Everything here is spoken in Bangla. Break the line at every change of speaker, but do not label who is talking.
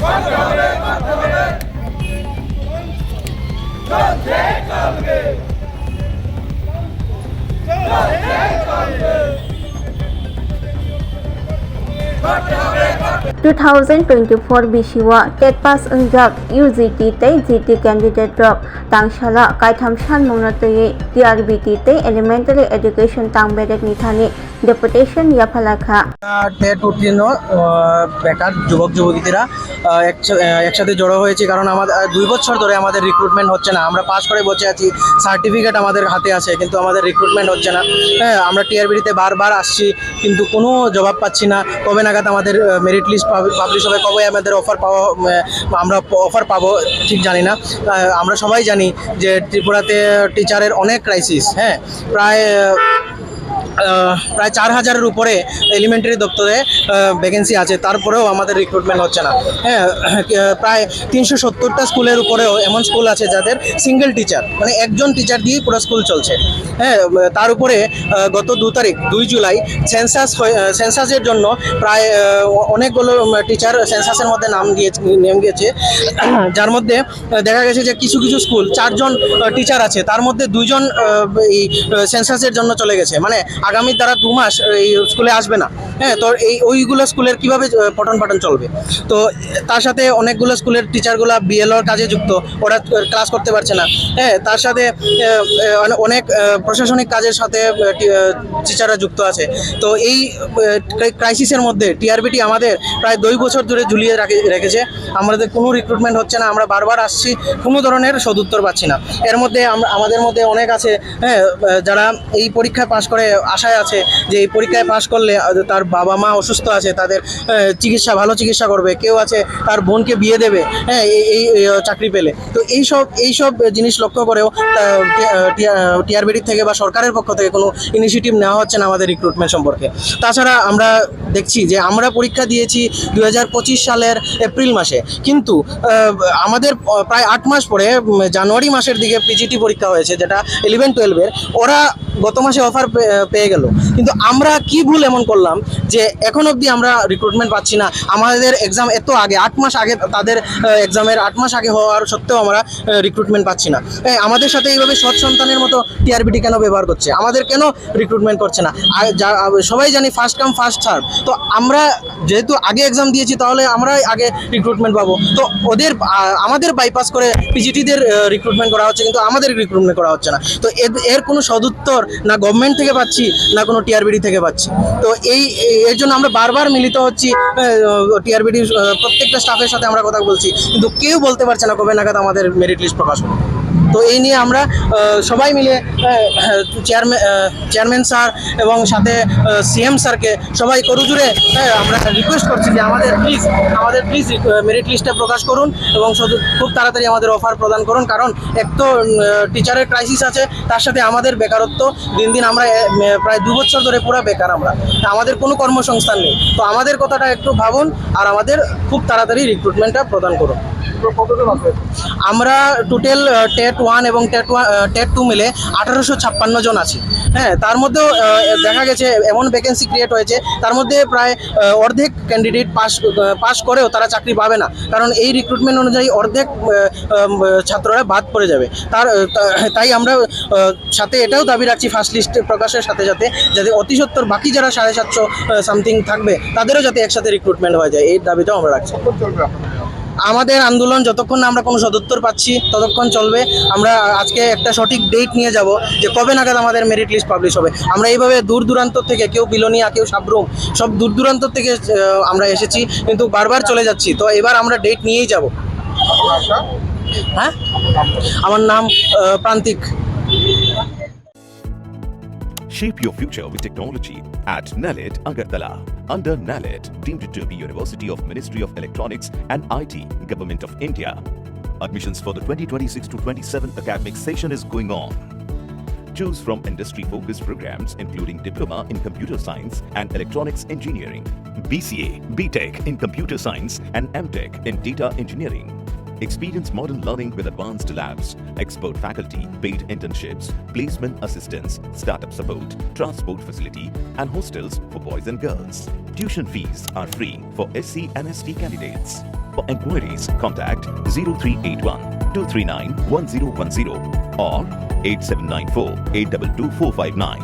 2024 टेट पास अंजाब UGT तै GT कैंडिडेट रक तांगशाला कायथाम सान मौनतयै TRBT तै एलिमेंटरी एजुकेशन तांगबेरेक निथानि डेपुटेशन याफालाखा
টেট উত্তীর্ণ বেকার যুবক যুবতীরা একসাথে জড়ো হয়েছে, কারণ আমাদের 2 বছর ধরে আমাদের রিক্রুটমেন্ট হচ্ছে না। আমরা পাস করে বসে আছি, সার্টিফিকেট আমাদের হাতে আছে, কিন্তু আমাদের রিক্রুটমেন্ট হচ্ছে না। হ্যাঁ, আমরা টিআরবিটিতে বারবার আসছি, কিন্তু কোনো জবাব পাচ্ছি না। কবে নাগাদ আমাদের মেরিট লিস্ট পাবলিশ হবে, কবে আমাদের আমরা অফার পাবো ঠিক জানি না। আমরা সবাই জানি যে ত্রিপুরাতে টিচারের অনেক ক্রাইসিস। হ্যাঁ, প্রায় 4000-এর উপরে এলিমেন্টারি দপ্তরে ভ্যাকেন্সি আছে, তারপরেও আমাদের রিক্রুটমেন্ট হচ্ছে না। হ্যাঁ, প্রায় 370টা স্কুলের উপরেও এমন স্কুল আছে যাদের সিঙ্গেল টিচার, মানে একজন টিচার দিয়েই পুরো স্কুল চলছে। হ্যাঁ, তার উপরে গত 2 জুলাই সেন্সাসের জন্য প্রায় অনেকগুলো টিচার সেন্সাসের মধ্যে নাম গিয়েছে, যার মধ্যে দেখা গেছে যে কিছু কিছু স্কুল 4 জন টিচার আছে, তার মধ্যে 2 জন এই সেন্সাসের জন্য চলে গেছে। মানে আগামী তারা 2 মাস এই স্কুলে আসবে না। হ্যাঁ, তো ওইগুলো স্কুলের কীভাবে পঠন পাঠন চলবে? তো তার সাথে অনেকগুলো স্কুলের টিচারগুলো বিএলওর কাজে যুক্ত, ওরা ক্লাস করতে পারছে না। হ্যাঁ, তার সাথে অনেক প্রশাসনিক কাজের সাথে টিচাররা যুক্ত আছে। তো এই ক্রাইসিসের মধ্যে টিআরবিটি আমাদের প্রায় 2 বছর ধরে ঝুলিয়ে রেখেছে। আমাদের কোনো রিক্রুটমেন্ট হচ্ছে না, আমরা বারবার আসছি, কোনো ধরনের সদুত্তর পাচ্ছি না। এর মধ্যে আমাদের মধ্যে অনেক আছে, হ্যাঁ, যারা এই পরীক্ষায় পাশ করে আশায় আছে যে এই পরীক্ষায় পাশ করলে তার বাবা মা অসুস্থ আছে, তাদের ভালো চিকিৎসা করবে। কেউ আছে তার বোনকে বিয়ে দেবে, হ্যাঁ, এই চাকরি পেলে। তো এইসব জিনিস লক্ষ্য করেও টিআরবিটির থেকে বা সরকারের পক্ষ থেকে কোনো ইনিশিয়েটিভ নেওয়া হচ্ছে না আমাদের রিক্রুটমেন্ট সম্পর্কে। তাছাড়া আমরা দেখছি যে আমরা পরীক্ষা দিয়েছি 2025 সালের এপ্রিল মাসে, কিন্তু আমাদের প্রায় 8 মাস পরে জানুয়ারি মাসের দিকে পিজিটি পরীক্ষা হয়েছে, যেটা 11-12-এর। ওরা গত মাসে অফার পেয়ে গেল, কিন্তু আমরা কি ভুল এমন করলাম যে এখন অবধি আমরা রিক্রুটমেন্ট পাচ্ছি না? আমাদের এক্সাম এত আগে, 8 মাস আগে, তাদের এক্সামের 8 মাস আগে হওয়ার সত্ত্বেও আমরা রিক্রুটমেন্ট পাচ্ছি না। আমাদের সাথে এইভাবে সৎ সন্তানের মতো টিআরবিটি কেন ব্যবহার করছে? আমাদের কেন রিক্রুটমেন্ট করছে না? সবাই জানি ফার্স্ট কাম ফার্স্ট সার্ভ। তো আমরা যেহেতু আগে এক্সাম দিয়েছি, তাহলে আমরাই আগে রিক্রুটমেন্ট পাবো। তো আমাদের বাইপাস করে পিজিটিদের রিক্রুটমেন্ট করা হচ্ছে, কিন্তু আমাদের রিক্রুটমেন্ট করা হচ্ছে না। তো এর কোনো সদুত্তর না গভর্নমেন্ট থেকে পাচ্ছি, না কোনো টিআরবিটি থেকে পাচ্ছি। তো এর জন্য আমরা বারবার মিলিত হচ্ছি, টিআরবিটির প্রত্যেকটা স্টাফের সাথে আমরা কথা বলছি, কিন্তু কেউ বলতে পারছে না কবে নাগাদ আমাদের মেরিট লিস্ট প্রকাশ হবে। তো এই নিয়ে আমরা সবাই মিলে চেয়ারম্যান স্যার এবং সাথে সিএম স্যারকে সবাই করজোড়ে আমরা রিকোয়েস্ট করছি যে আমাদের প্লিজ মেরিট লিস্টটা প্রকাশ করুন এবং খুব তাড়াতাড়ি আমাদের অফার প্রদান করুন। কারণ এক তো টিচারের ক্রাইসিস আছে, তার সাথে আমাদের বেকারত্ব দিন দিন, আমরা প্রায় 2 বছর ধরে পুরো বেকার, আমাদের কোনো কর্মসংস্থান নেই। তো আমাদের কথাটা একটু ভাবুন আর আমাদের খুব তাড়াতাড়ি রিক্রুটমেন্টটা প্রদান করুন। আমরা টোটাল টেট 1 এবং টেট 2 মিলে 1856 জন আছি। হ্যাঁ, তার মধ্যেও দেখা গেছে এমন ভ্যাকেন্সি ক্রিয়েট হয়েছে, তার মধ্যে প্রায় অর্ধেক ক্যান্ডিডেট পাস করেও তারা চাকরি পাবে না, কারণ এই রিক্রুটমেন্ট অনুযায়ী অর্ধেক ছাত্ররা বাদ পড়ে যাবে। তাই আমরা সাথে এটাও দাবি রাখছি ফার্স্ট লিস্ট প্রকাশের সাথে সাথে, যাতে অতি সত্বর বাকি যারা 750 সামথিং থাকবে তাদেরও যাতে একসাথে রিক্রুটমেন্ট হয়ে যায়, এই দাবিটাও আমরা রাখছি। আমাদের আন্দোলন যতক্ষণ না আমরা কোনো সদুত্তর পাচ্ছি ততক্ষণ চলবে। আমরা আজকে একটা সঠিক ডেট নিয়ে যাব যে কবে নাগাদ আমাদের মেরিট লিস্ট পাবলিশ হবে। আমরা এইভাবে দূর দূরান্ত থেকে, কেউ বিলোনিয়া, কেউ সাবরুম, সব দূর দূরান্ত থেকে আমরা এসেছি, কিন্তু বারবার চলে যাচ্ছি। তো এবার আমরা ডেট নিয়েই যাব। হ্যাঁ, আমার নাম প্রান্তিক।
Shape your future with technology at NALED Agartala. Under NALED, deemed to be University of Ministry of Electronics and IT, Government of India. Admissions for the 2026-27 academic session is going on. Choose from industry-focused programs including Diploma in Computer Science and Electronics Engineering, BCA, BTech in Computer Science and MTech in Data Engineering. Experience modern learning with advanced labs, expert faculty, paid internships, placement assistance, startup support, transport facility, and hostels for boys and girls. Tuition fees are free for SC and ST candidates. For enquiries, contact 0381 239 1010 or 8794 822 459.